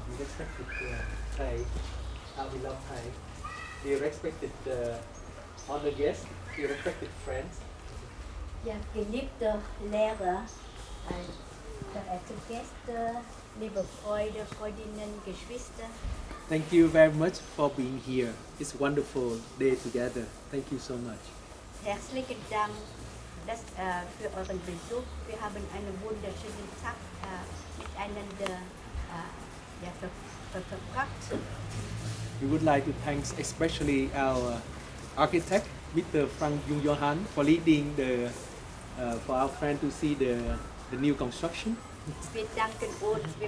we respected Thai, how we love Thai. We respected honor guests, we respected friends. Ja, geliebte Lehrer, verehrte Gäste, liebe Freunde, Freundinnen, Geschwister. Thank you very much for being here. It's a wonderful day together. Thank you so much. Herzlichen Dank für euren Besuch. Wir haben einen wunderschönen Tag miteinander verbracht. We would like to thank especially our architect, Mr. Frank Jung Johan, for leading for our friend to see the new construction. Wir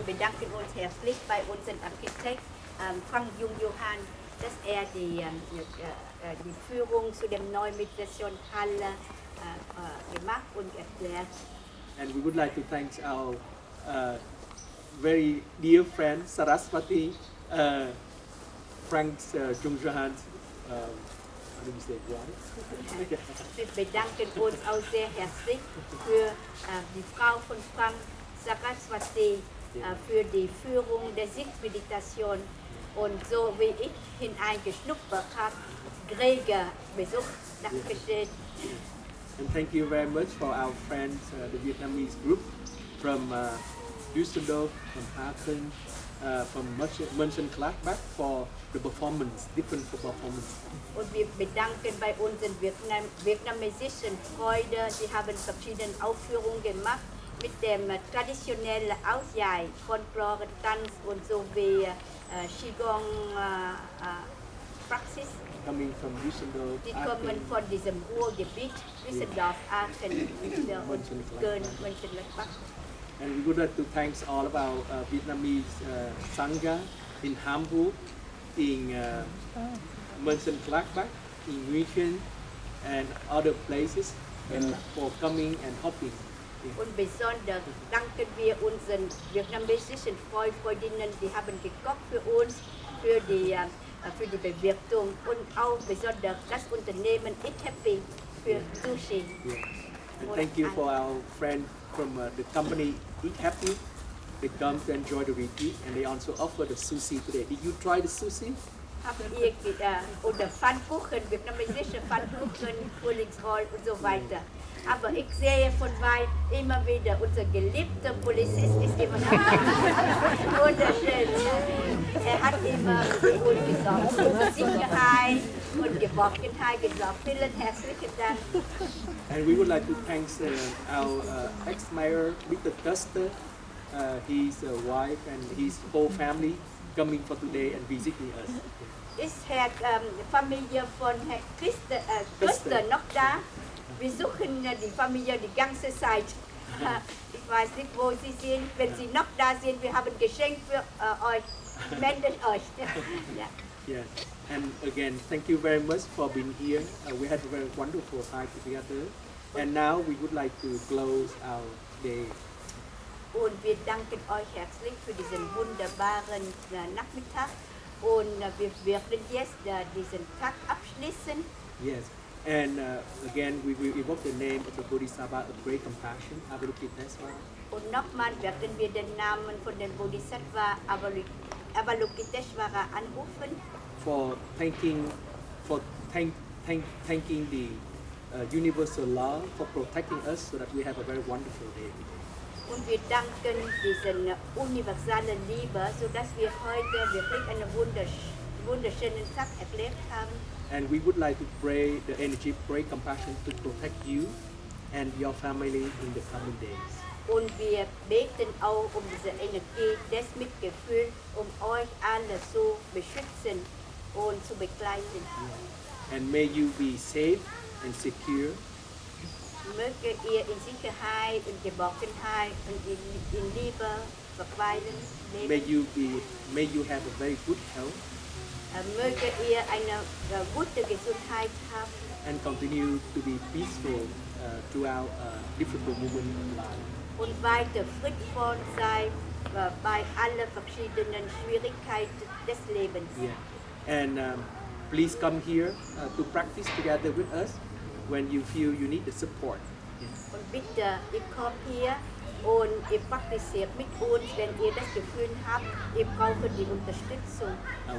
bedanken uns herzlich bei unserem Architekt Frank Jung Johan, dass die Führung zu dem neuen Meditationshalle gemacht und erklärt. And we would like to thank our very dear friend Saraswati, Frank Jung Johan. How do we say wife? Wir bedanken uns auch sehr herzlich für die Frau von Frank Saraswati für die Führung der Sitzmeditation und so wie ich hineingeschnuppert habe, rege Besuch. Dankeschön. And thank you very much for our friends, the Vietnamese group from Düsseldorf, from Aachen, from Mönchengladbach for the performance, different performance. Und wir bedanken bei unseren vietnamesischen Freunden, sie haben verschiedene Aufführungen gemacht mit dem traditionellen Ausjahr, Folklore, Tanz und so wie Qigong Praxis. Coming from Düsseldorf, Die kommen von diesem Ruhrgebiet, Düsseldorf, Aachen und Köln, Mönchengladbach. And we would like to thank all of our Vietnamese Sangha in Hamburg, in Mönchengladbach, in Nguyện, and other places for coming and helping. Und besonders danken wir unseren vietnamesischen Freundinnen, die haben gekocht für uns, für die Bewirtung und auch besonders das Unternehmen Eat Happy für Sushi. And thank you for our friend from the company Eat Happy. They come to enjoy the retreat and they also offer the sushi today. Did you try the sushi? Habt ihr oder Pfannkuchen, vietnamesische Pfannkuchen, Frühlingsroll und so weiter. Aber ich sehe von weit immer wieder, unser geliebter Polizist ist immer da. Wunderschön. Hat immer für uns gesorgt, für Sicherheit und Geborgenheit gesorgt. Vielen herzlichen Dank. And we would like to thank our ex-mayor, Mr. Custer, his wife and his whole family coming for today and visiting us. Ist Familie von Herrn Christer noch da? Wir suchen die Familie die ganze Zeit. Ich weiß nicht, wo sie sind. Wenn sie noch da sind, wir haben ein Geschenk für euch. Meldet euch. Yeah. And again, thank you very much for being here. We had a very wonderful time together. And now we would like to close our day. Und wir danken euch herzlich für diesen wunderbaren Nachmittag. Und wir werden jetzt diesen Tag abschließen. Yes. And again, we will evoke the name of the Bodhisattva of great compassion, Avalokitesvara. Und nochmal werden wir den Namen von dem Bodhisattva Avalokitesvara anrufen. For thanking the universal law for protecting us so that we have a very wonderful day. Und wir danken diesen universalen Liebe, sodass wir heute wirklich einen wunderschönen Tag erlebt haben. And we would like to pray the energy, pray compassion to protect you and your family in the coming days. Und wir beten auch diese Energie des Mitgefühls, euch alle zu beschützen und zu begleiten. And may you be safe and secure. Möge ihr in Sicherheit und Geborgenheit und in Liebe verweilen leben. May you have a very good health. Möge ihr eine gute Gesundheit haben. And continue to be peaceful throughout difficult moments of life. Und weiter friedvoll sein bei allen verschiedenen Schwierigkeiten des Lebens. Yeah. And please come here to practice together with us when you feel you need the support. Yeah. Und bitte, ihr kommt hier Und ihr praktiziert mit uns, wenn ihr das Gefühl habt, ihr braucht die Unterstützung.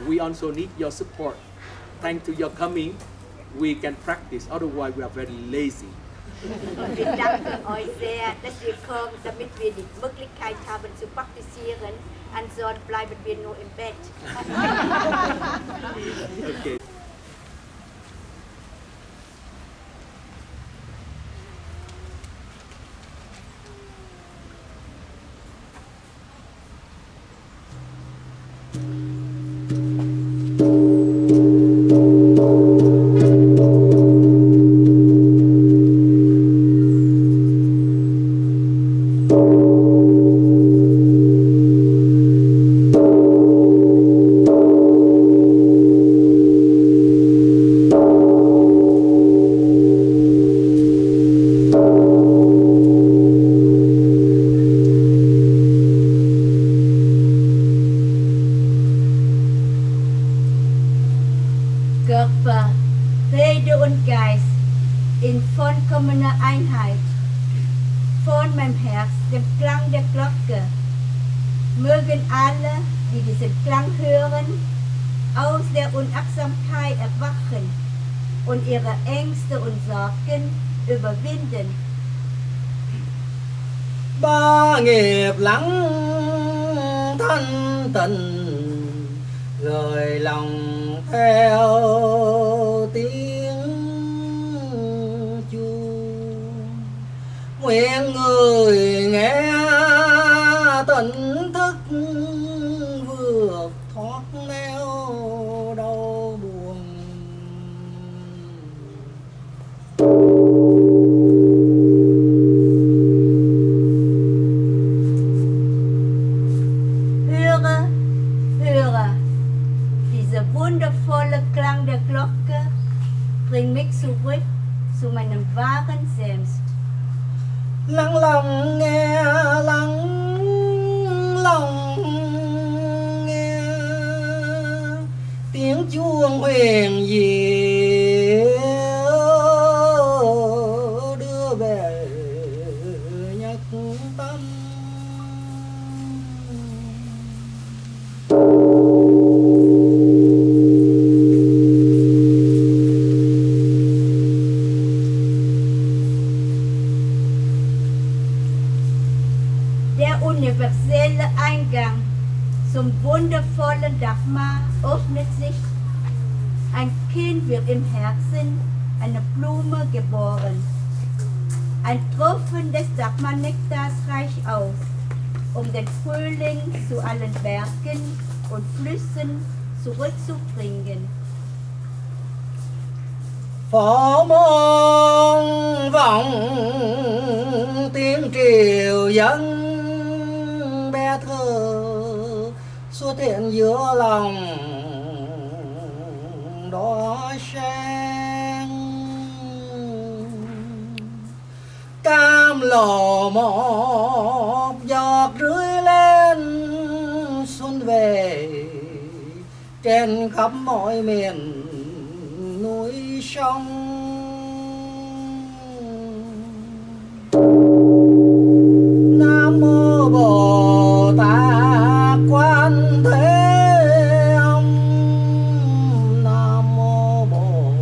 We also need your support. Thanks to your coming, we can practice. Otherwise, we are very lazy. Und wir danken euch sehr, dass ihr kommt, damit wir die Möglichkeit haben zu praktizieren. Ansonsten bleiben wir nur im Bett. Okay. Körper, Rede und Geist in vollkommener Einheit. Von meinem Herz, dem Klang der Glocke, mögen alle, die diesen Klang hören, aus der Unachtsamkeit erwachen und ihre Ängste und Sorgen überwinden. Ba nghiệp lắng thanh tịnh, rời lòng theo tiếng chuông. Nguyện người nghe tỉnh thức, vượt thoát nẻo đau buồn. Höre, dieser wundervolle Klang der Glocke bringt mich zurück zu meinem wahren Selbst. Lắng lòng nghe, lắng lòng nghe tiếng chuông huyền diệu đưa về nhắc tâm. Der universelle Eingang zum wundervollen Dharma öffnet sich. Ein Kind wird im Herzen einer Blume geboren. Ein Tropfen des Dharma-Nektars reicht aus, den Frühling zu allen Bergen und Flüssen zurückzubringen. Phổ môn vọng tiếng triều dân bé thơ xuất hiện giữa lòng đóa sen. Cam lồ một giọt rưới lên xuân về trên khắp mọi miền núi sông. Nam mô Bồ Tát Quan Thế Âm. Nam mô Bồ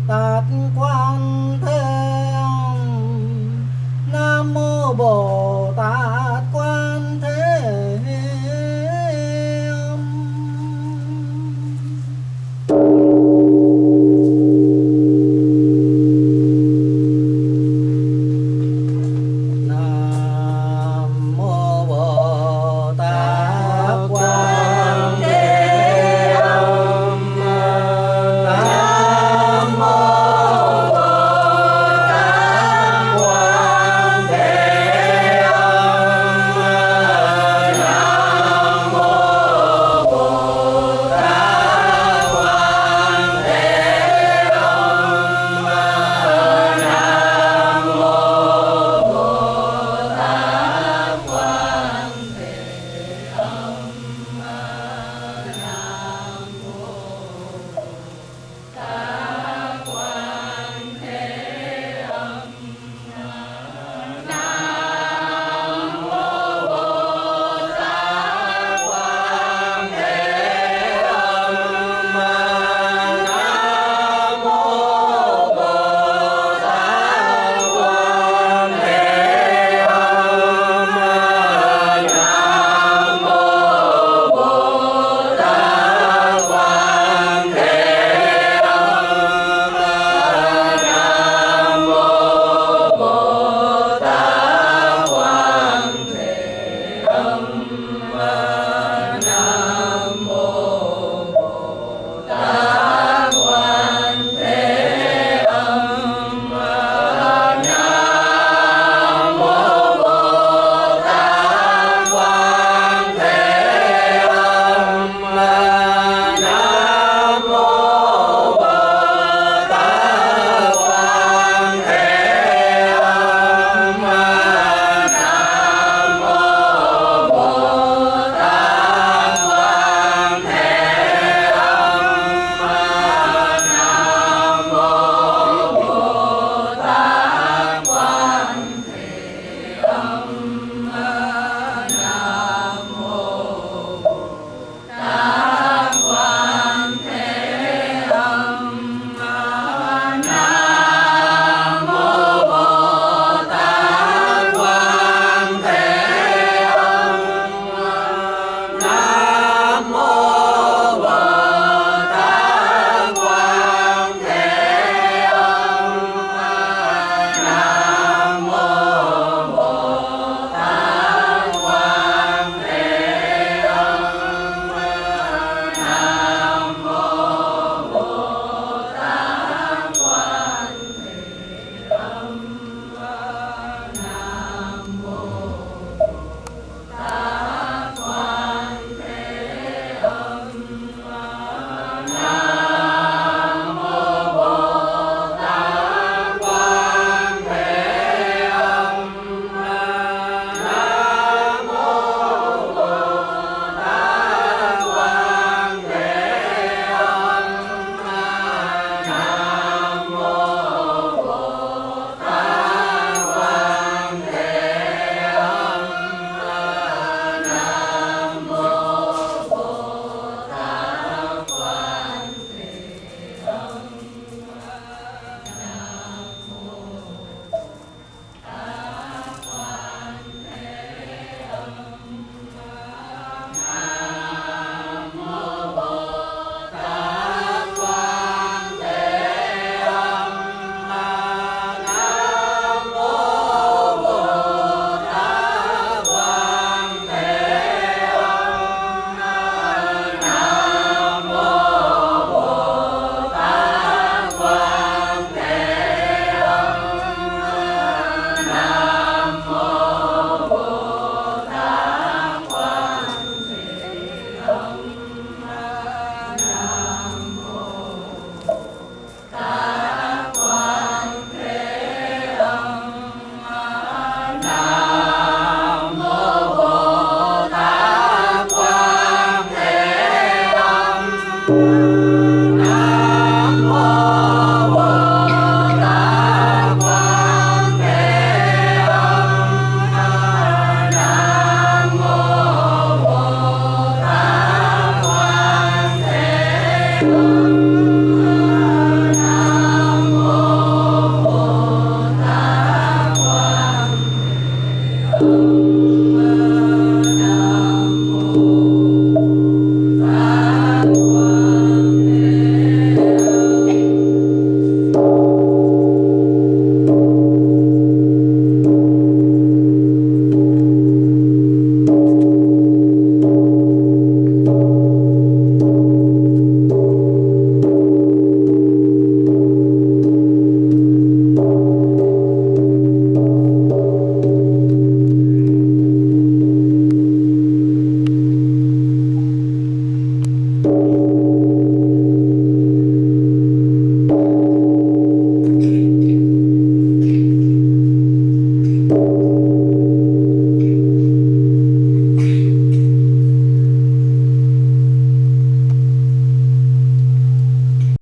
Tát Quan Thế Âm. Nam mô Bồ Tát Quan Thế Âm. Tham